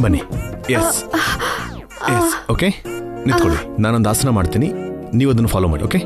ಬನ್ನಿ. S yes okay, ನಿಂತ್ಕೊಳ್ಳಿ. ನಾನೊಂದು ಆಸನ ಮಾಡ್ತೀನಿ, ನೀವು ಅದನ್ನು ಫಾಲೋ ಮಾಡಿ. ಓಕೆ?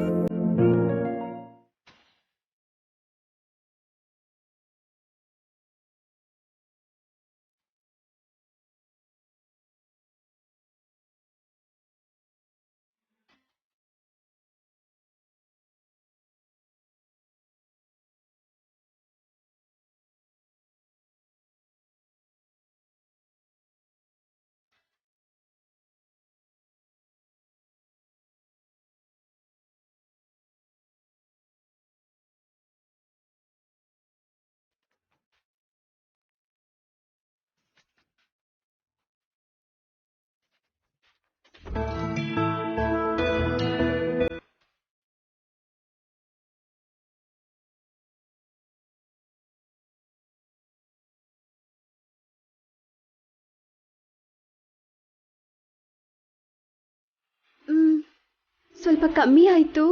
ಸ್ವಲ್ಪ ಕಮ್ಮಿ ಆಯ್ತು,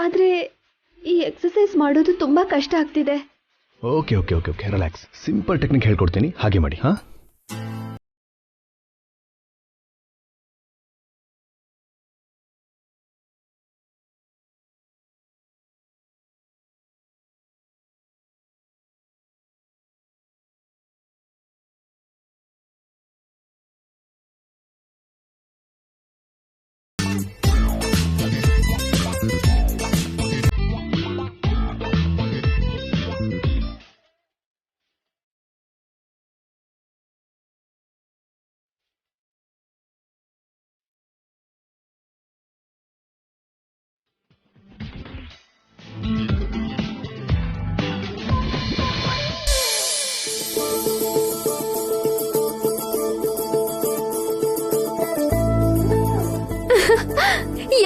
ಆದ್ರೆ ಈ ಎಕ್ಸರ್ಸೈಸ್ ಮಾಡೋದು ತುಂಬಾ ಕಷ್ಟ ಆಗ್ತಿದೆ. Okay okay okay okay, relax. Simple technique ಹೇಳ್ಕೊಡ್ತೀನಿ, ಹಾಗೆ ಮಾಡಿ. ಹಾ,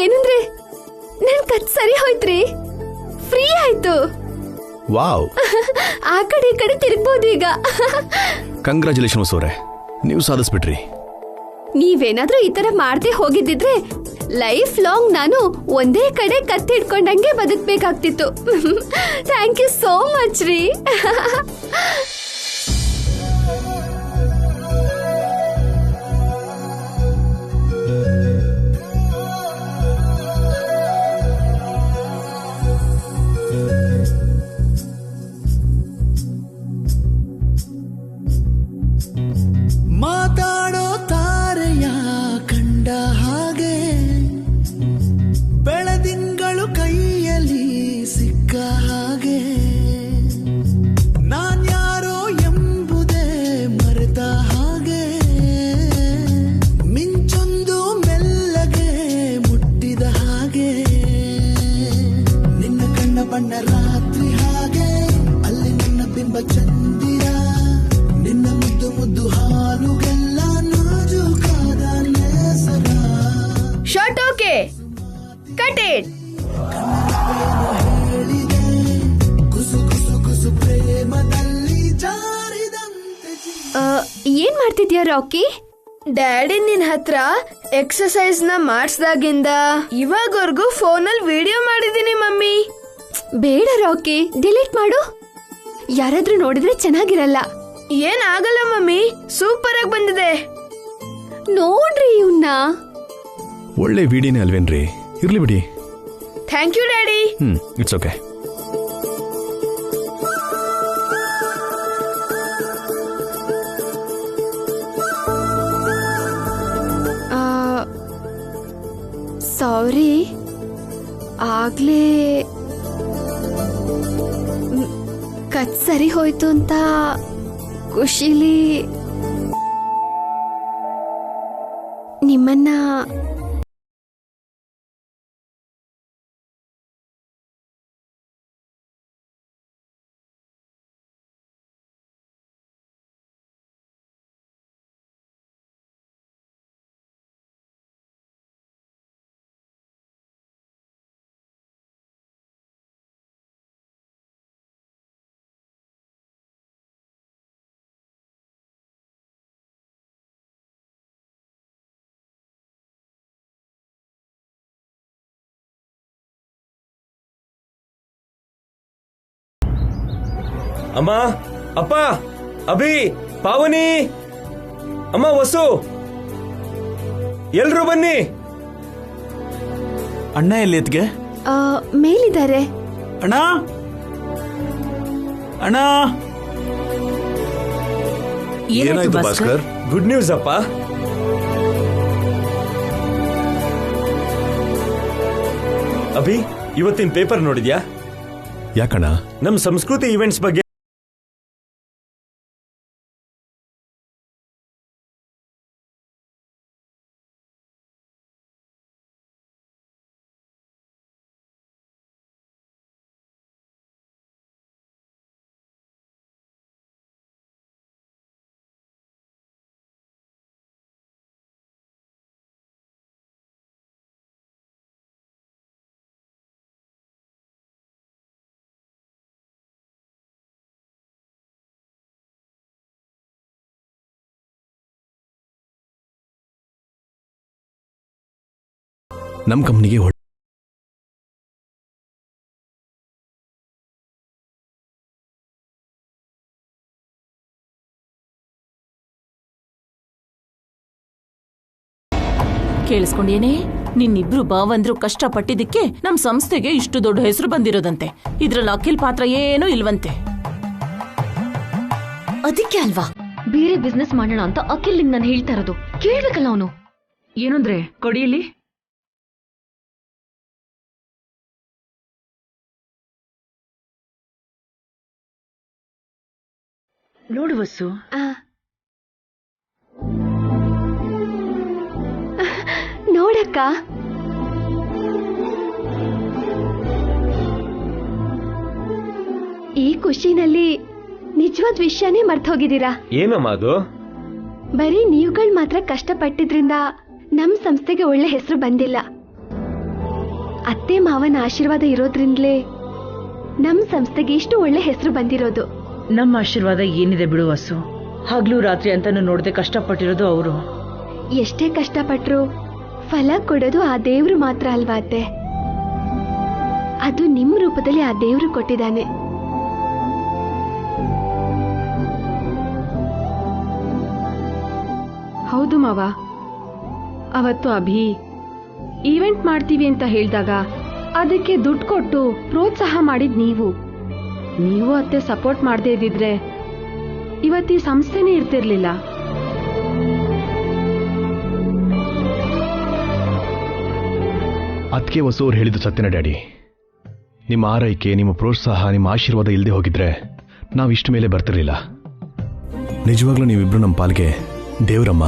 ಏನಂದ್ರೆ ನನ್ ಕತ್ ಸರಿ ಹೋಯ್ತ್ರಿ, ಫ್ರೀ ಆಯ್ತು. ವಾವ್. ಆ ಕಡೆ ಈ ಕಡೆ ತಿರುಗ್ಬೋದು ಈಗ. ಕಂಗ್ರಾಚುಲೇಷನ್ ಸೋರೆ, ನೀವು ಸಾಧಿಸ್ಬಿಟ್ರಿ. ನೀವೇನಾದ್ರೂ ಈ ತರ ಮಾಡದೆ ಹೋಗಿದ್ದಿದ್ರೆ ಲೈಫ್ ಲಾಂಗ್ ನಾನು ಒಂದೇ ಕಡೆ ಕತ್ತಿ ಹಿಡ್ಕೊಂಡಂಗೆ ಬದುಕ್ಬೇಕಾಗ್ತಿತ್ತು. ಥ್ಯಾಂಕ್ ಯು ಸೋ ಮಚ್ ರೀ. ಮಾತಾಡೋ ತಾರೆಯ ಕಂಡ ಹಾಗೆ ಬೆಳದಿಂಗಳು ಕೈಯಲ್ಲಿ ಸಿಕ್ಕ ಹಾಗೆ ನಾನ್ಯಾರೋ ಎಂಬುದೇ ಮರೆತ ಹಾಗೆ ಮಿಂಚೊಂದು ಮೆಲ್ಲಗೆ ಮುಟ್ಟಿದ ಹಾಗೆ ನಿನ್ನ ಕಣ್ಣ ಬಣ್ಣ ರಾತ್ರಿ ಹಾಗೆ ಅಲ್ಲಿ ನನ್ನ ಬಿಂಬ ಚಂದಿರ ನಿನ್ನ ಮುದ್ದು ಮುದ್ದು ಹಾಲುಗೆಲ್ಲ ನಾಜೂಕಾದ ನೇಸರ. Short okay, cut it. ಹೇಳಿದೆ ಕುಸು ಕುಸು ಕುಸು ಪ್ರೇಮದಲ್ಲಿ ಜಾರಿದಂತೆ. ಏನ್ ಮಾಡ್ತಿದ್ಯಾ ರಾಕಿ? ಡ್ಯಾಡಿ ನಿನ್ ಹತ್ರ ಎಕ್ಸರ್ಸೈಸ್ ನ ಮಾಡಿಸ್ದಾಗಿಂದ ಇವಾಗವರೆಗೂ ಫೋನಲ್ಲಿ ವಿಡಿಯೋ ಮಾಡಿದೀನಿ ಮಮ್ಮಿ. ಬೇಡ ರಾಕಿ, ಡಿಲೀಟ್ ಮಾಡು. ಯಾರಾದ್ರೂ ನೋಡಿದ್ರೆ ಚೆನ್ನಾಗಿರಲ್ಲ. ಏನಾಗಲ್ಲ ಮಮ್ಮಿ, ಸೂಪರ್ ಆಗಿ ಬಂದಿದೆ. ನೋಡ್ರಿ ಇವನ್ನ. ಒಳ್ಳೆ ವಿಡಿಯೋನೇ ಅಲ್ವೇನ್ರಿ, ಇರ್ಲಿ ಬಿಡಿ. Thank you daddy. It's okay. Sorry, ಆಗ್ಲೇ ಕತ್ ಸರಿ ಹೋಯ್ತು ಅಂತ ಖುಷಿಲಿ ನಿಮ್ಮನ್ನ ಅಮ್ಮ, ಅಪ್ಪ, ಅಭಿ, ಪಾವನಿ. ಅಮ್ಮ ವಸು, ಎಲ್ರು ಬನ್ನಿ. ಅಣ್ಣ ಎಲ್ಲಿ ಎತ್ಗೆ? ಮೇಲಿದ್ದಾರೆ. ಅಣ್ಣ ಅಣ್ಣ, ಏನಾಯ್ತು ಭಾಸ್ಕರ್? ಗುಡ್ ನ್ಯೂಸ್ ಅಪ್ಪ. ಅಭಿ, ಇವತ್ತಿನ ಪೇಪರ್ ನೋಡಿದ್ಯಾ? ಯಾಕಣ್ಣ? ನಮ್ ಸಂಸ್ಕೃತಿ ಇವೆಂಟ್ಸ್ ಬಗ್ಗೆ ನಮ್ಮ ಕಂಪ್ನಿಗೆ ಕೇಳಿಸ್ಕೊಂಡೇನೆ? ನಿನ್ನಿಬ್ರು ಭಾವಂದ್ರು ಕಷ್ಟಪಟ್ಟಿದ್ದಕ್ಕೆ ನಮ್ ಸಂಸ್ಥೆಗೆ ಇಷ್ಟು ದೊಡ್ಡ ಹೆಸರು ಬಂದಿರೋದಂತೆ. ಇದ್ರಲ್ಲಿ ಅಖಿಲ್ ಪಾತ್ರ ಏನೂ ಇಲ್ವಂತೆ. ಅದಕ್ಕೆ ಅಲ್ವಾ ಬೇರೆ ಬಿಸ್ನೆಸ್ ಮಾಡೋಣ ಅಂತ ಅಖಿಲ್ ನಾನು ಹೇಳ್ತಾ ಇರೋದು. ಕೇಳ್ಬೇಕಲ್ಲ ಅವನು. ಏನಂದ್ರೆ ಕೊಡಿಯಲ್ಲಿ ನೋಡು ವಸ್ಸು, ನೋಡಕ್ಕ, ಈ ಖುಷಿನಲ್ಲಿ ನಿಜವಾದ ವಿಷಯನೇ ಮರ್ತು ಹೋಗಿದ್ದೀರಾ. ಏನಮ್ಮ ಅದು? ಬರೀ ನೀವುಗಳು ಮಾತ್ರ ಕಷ್ಟಪಟ್ಟಿದ್ರಿಂದ ನಮ್ ಸಂಸ್ಥೆಗೆ ಒಳ್ಳೆ ಹೆಸರು ಬಂದಿಲ್ಲ. ಅತ್ತೆ ಮಾವನ ಆಶೀರ್ವಾದ ಇರೋದ್ರಿಂದಲೇ ನಮ್ ಸಂಸ್ಥೆಗೆ ಇಷ್ಟು ಒಳ್ಳೆ ಹೆಸರು ಬಂದಿರೋದು. ನಮ್ಮ ಆಶೀರ್ವಾದ ಏನಿದೆ ಬಿಡು ವಸ್ಸು. ಹಗ್ಲು ರಾತ್ರಿ ಅಂತಾನು ನೋಡದೆ ಕಷ್ಟಪಟ್ಟಿರೋದು ಅವರು. ಎಷ್ಟೇ ಕಷ್ಟಪಟ್ರು ಫಲ ಕೊಡೋದು ಆ ದೇವ್ರು ಮಾತ್ರ ಅಲ್ವಾ ಅತ್ತೆ? ಅದು ನಿಮ್ಮ ರೂಪದಲ್ಲಿ ಆ ದೇವ್ರು ಕೊಟ್ಟಿದ್ದಾನೆ. ಹೌದು ಮಾವ, ಅವತ್ತು ಅಭಿ ಈವೆಂಟ್ ಮಾಡ್ತೀವಿ ಅಂತ ಹೇಳಿದಾಗ ಅದಕ್ಕೆ ದುಡ್ಡು ಕೊಟ್ಟು ಪ್ರೋತ್ಸಾಹ ಮಾಡಿದ್ ನೀವು. ನೀವು ಅತ್ತೆ ಸಪೋರ್ಟ್ ಮಾಡದೇ ಇದ್ದಿದ್ರೆ ಇವತ್ತಿ ಸಂಸ್ಥೆನೇ ಇರ್ತಿರ್ಲಿಲ್ಲ. ಅದಕ್ಕೆ ವಸು ಅವ್ರು ಹೇಳಿದ್ದು ಸತ್ಯನ ಡ್ಯಾಡಿ. ನಿಮ್ಮ ಆರೈಕೆ, ನಿಮ್ಮ ಪ್ರೋತ್ಸಾಹ, ನಿಮ್ಮ ಆಶೀರ್ವಾದ ಇಲ್ಲದೆ ಹೋಗಿದ್ರೆ ನಾವು ಇಷ್ಟ ಮೇಲೆ ಬರ್ತಿರ್ಲಿಲ್ಲ. ನಿಜವಾಗ್ಲೂ ನೀವಿಬ್ರು ನಮ್ಮ ಪಾಲ್ಗೆ ದೇವ್ರಮ್ಮ.